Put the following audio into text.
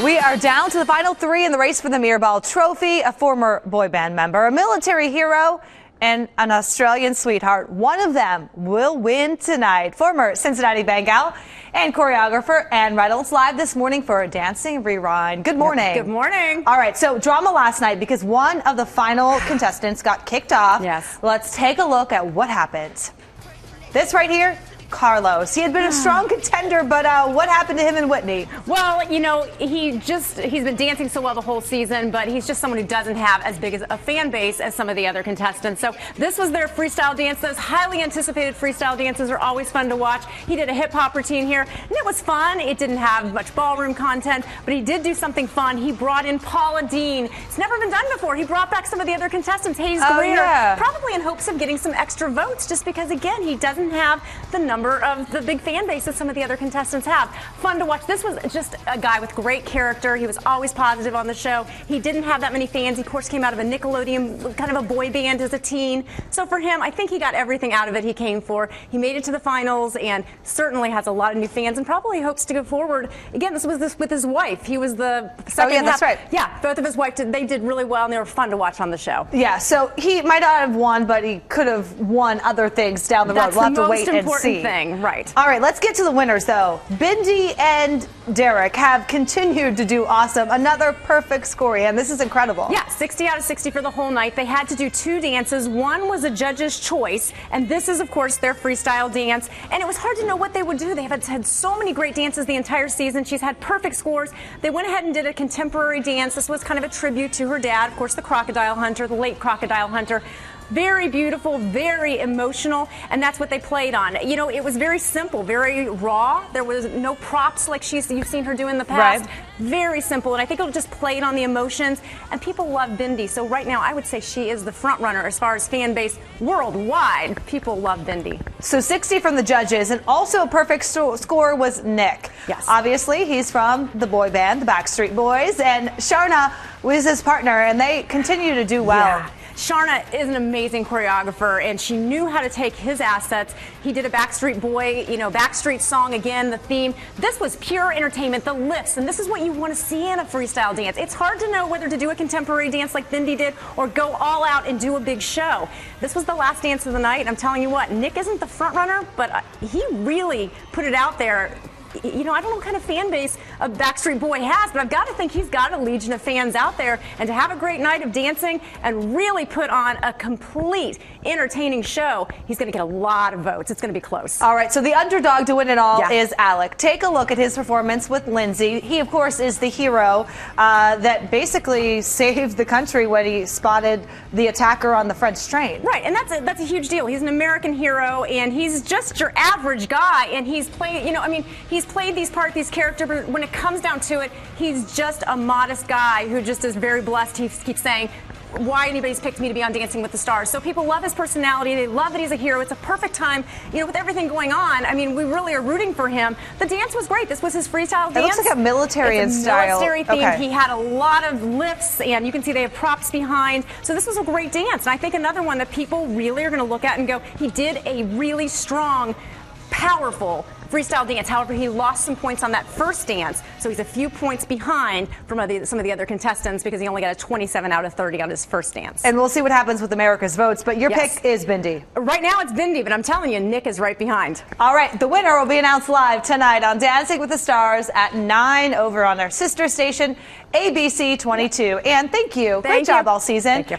We are down to the final three in the race for the Mirrorball Trophy, a former boy band member, a military hero, and an Australian sweetheart. One of them will win tonight. Former Cincinnati Bengal and choreographer Ann Reynolds live this morning for a dancing rewind. Good morning. Good morning. All right, so drama last night because one of the final contestants got kicked off. Yes. Let's take a look at what happened. This right here, Carlos. He had been a strong contender, but what happened to him and Whitney? Well, you know, he's been dancing so well the whole season, but he's just someone who doesn't have as big as a fan base as some of the other contestants. So this was their freestyle dance. Those highly anticipated freestyle dances are always fun to watch. He did a hip hop routine here, and it was fun. It didn't have much ballroom content, but he did do something fun. He brought in Paula Deen. It's never been done before. He brought back some of the other contestants, Grier, probably in hopes of getting some extra votes, just because, again, he doesn't have the number of the big fan base that some of the other contestants have. Fun to watch. This was just a guy with great character. He was always positive on the show. He didn't have that many fans. He, of course, came out of a Nickelodeon, kind of a boy band as a teen. So for him, I think he got everything out of it he came for. He made it to the finals and certainly has a lot of new fans and probably hopes to go forward. Again, this was with his wife. He was the second half. That's right. Yeah, both of his wives, they did really well and they were fun to watch on the show. Yeah, so he might not have won, but he could have won other things down the road. We'll have to wait and see. Right. All right, let's get to the winners, though. Bindi and Derek have continued to do awesome. Another perfect score, and this is incredible. Yeah, 60 out of 60 for the whole night. They had to do two dances. One was a judge's choice, and this is, of course, their freestyle dance. And it was hard to know what they would do. They have had so many great dances the entire season. She's had perfect scores. They went ahead and did a contemporary dance. This was kind of a tribute to her dad, of course, the crocodile hunter, the late crocodile hunter. Very beautiful, very emotional, and that's what they played on. You know, it was very simple, very raw. There was no props like you've seen her do in the past. Right. Very simple, and I think it'll just played on the emotions, and people love Bindi. So right now, I would say she is the front runner as far as fan base worldwide. People love Bindi. So 60 from the judges, and also a perfect score was Nick. Yes. Obviously, he's from the boy band, the Backstreet Boys, and Sharna was his partner, and they continue to do well. Yeah. Sharna is an amazing choreographer, and she knew how to take his assets. He did a Backstreet Boy, Backstreet song again, the theme. This was pure entertainment, the lifts, and this is what you want to see in a freestyle dance. It's hard to know whether to do a contemporary dance like Bindi did or go all out and do a big show. This was the last dance of the night, and I'm telling you what, Nick isn't the front runner, but he really put it out there. I don't know what kind of fan base a Backstreet Boy has, but I've got to think he's got a legion of fans out there. And to have a great night of dancing and really put on a complete entertaining show, he's going to get a lot of votes. It's going to be close. All right, so the underdog to win it all is Alek. Take a look at his performance with Lindsay. He, of course, is the hero that basically saved the country when he spotted the attacker on the French train. Right, and that's a huge deal. He's an American hero, and he's just your average guy, and he's played, he's played these characters, but when it comes down to it, he's just a modest guy who just is very blessed. He keeps saying, why anybody's picked me to be on Dancing with the Stars. So people love his personality. They love that he's a hero. It's a perfect time, with everything going on. I mean, we really are rooting for him. The dance was great. This was his freestyle dance. It looks like a military style. Military theme. Okay. He had a lot of lifts, and you can see they have props behind. So this was a great dance. And I think another one that people really are going to look at and go, he did a really strong, powerful freestyle dance. However, he lost some points on that first dance, so he's a few points behind from some of the other contestants because he only got a 27 out of 30 on his first dance. And we'll see what happens with America's votes, but your pick is Bindi. Right now it's Bindi, but I'm telling you, Nick is right behind. All right, the winner will be announced live tonight on Dancing with the Stars at 9 over on our sister station, ABC 22. And thank you. Great job all season. Thank you.